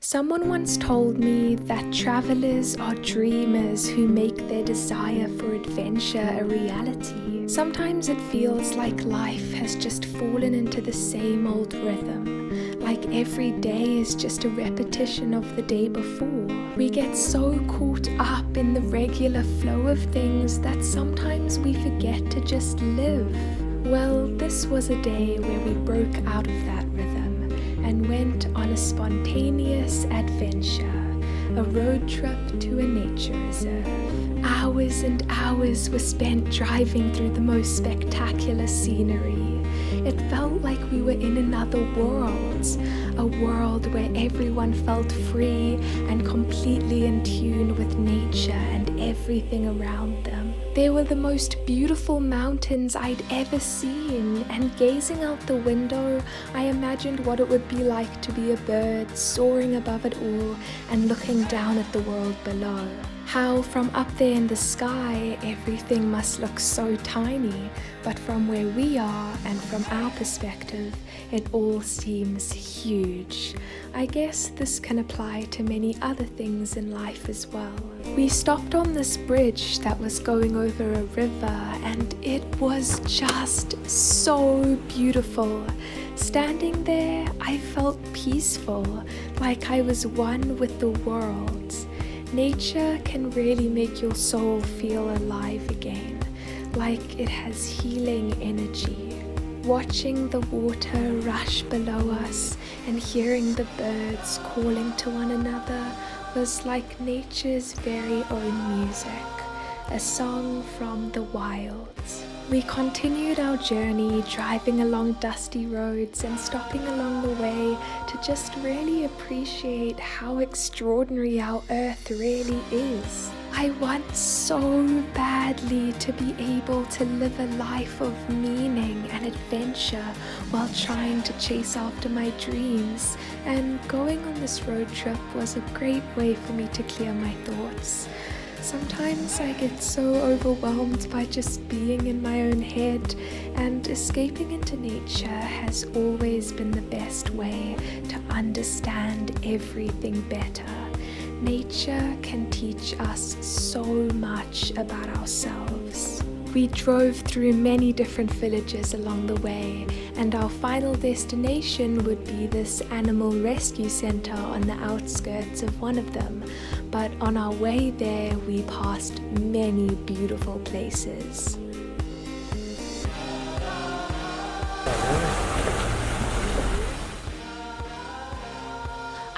Someone once told me that travelers are dreamers who make their desire for adventure a reality. Sometimes it feels like life has just fallen into the same old rhythm, like every day is just a repetition of the day before. We get so caught up in the regular flow of things that sometimes we forget to just live. Well, this was a day where we broke out of that rhythm and went on a spontaneous adventure, a road trip to a nature reserve. Hours and hours were spent driving through the most spectacular scenery. It felt like we were in another world, a world where everyone felt free and completely in tune with nature and everything around them. There were the most beautiful mountains I'd ever seen, and gazing out the window, I imagined what it would be like to be a bird soaring above it all and looking down at the world below. How from up there in the sky, everything must look so tiny, but from where we are and from our perspective, it all seems huge. I guess this can apply to many other things in life as well. We stopped on this bridge that was going over a river, and it was just so beautiful. Standing there, I felt peaceful, like I was one with the world. Nature can really make your soul feel alive again, like it has healing energy. Watching the water rush below us and hearing the birds calling to one another was like nature's very own music, a song from the wilds. We continued our journey, driving along dusty roads and stopping along the way to just really appreciate how extraordinary our earth really is. I want so badly to be able to live a life of meaning and adventure while trying to chase after my dreams, and going on this road trip was a great way for me to clear my thoughts. Sometimes I get so overwhelmed by just being in my own head, and escaping into nature has always been the best way to understand everything better. Nature can teach us so much about ourselves. We drove through many different villages along the way, and our final destination would be this animal rescue center on the outskirts of one of them. But on our way there, we passed many beautiful places.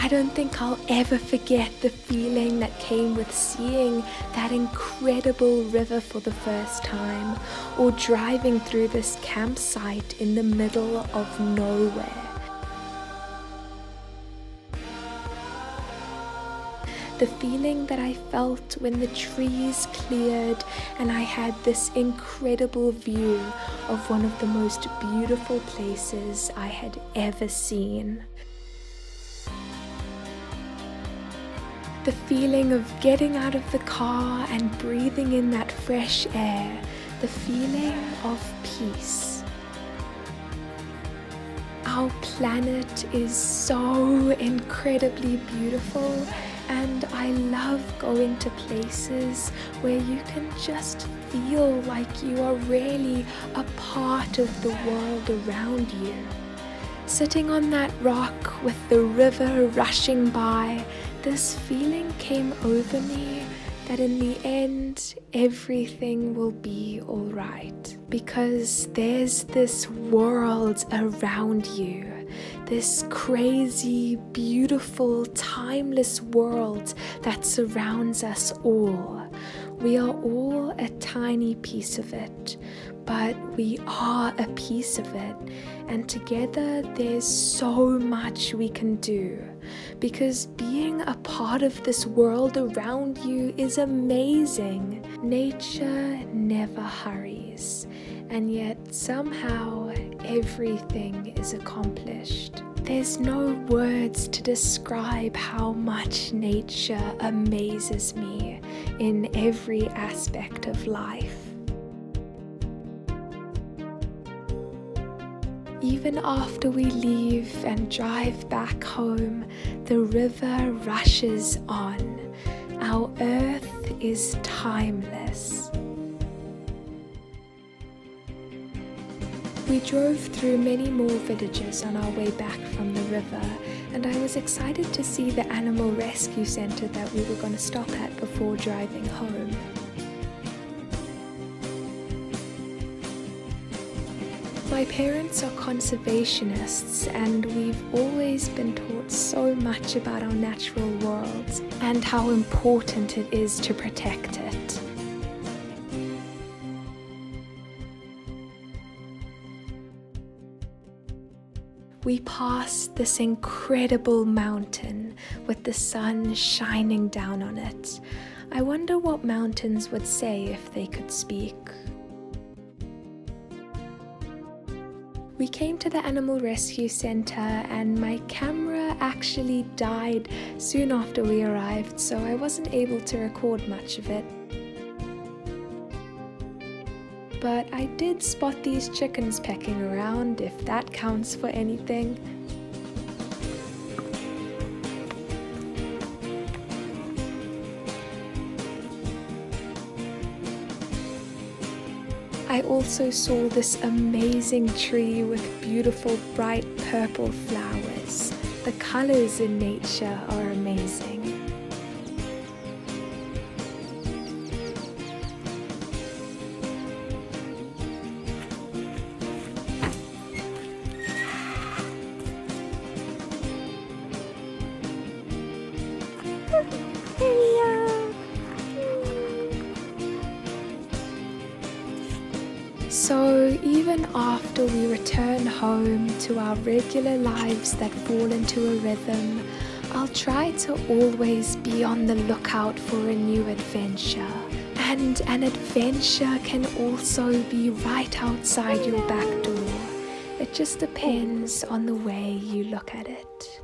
I don't think I'll ever forget the feeling that came with seeing that incredible river for the first time, or driving through this campsite in the middle of nowhere. The feeling that I felt when the trees cleared and I had this incredible view of one of the most beautiful places I had ever seen. The feeling of getting out of the car and breathing in that fresh air, the feeling of peace. Our planet is so incredibly beautiful, and I love going to places where you can just feel like you are really a part of the world around you. Sitting on that rock with the river rushing by, this feeling came over me that in the end, everything will be alright. Because there's this world around you, this crazy, beautiful, timeless world that surrounds us all. We are all a tiny piece of it, but we are a piece of it, and together there's so much we can do, because being a part of this world around you is amazing. Nature never hurries, and yet somehow everything is accomplished. There's no words to describe how much nature amazes me in every aspect of life. even after we leave and drive back home, the river rushes on. Our earth is timeless. We drove through many more villages on our way back from the river, and I was excited to see the animal rescue center that we were going to stop at before driving home. My parents are conservationists, and we've always been taught so much about our natural world and how important it is to protect it. We passed this incredible mountain with the sun shining down on it. I wonder what mountains would say if they could speak. We came to the Animal Rescue Center and my camera actually died soon after we arrived, so I wasn't able to record much of it. But I did spot these chickens pecking around, if that counts for anything. I also saw this amazing tree with beautiful bright purple flowers. The colors in nature are amazing. So even after we return home to our regular lives that fall into a rhythm, I'll try to always be on the lookout for a new adventure. And an adventure can also be right outside your back door. It just depends on the way you look at it.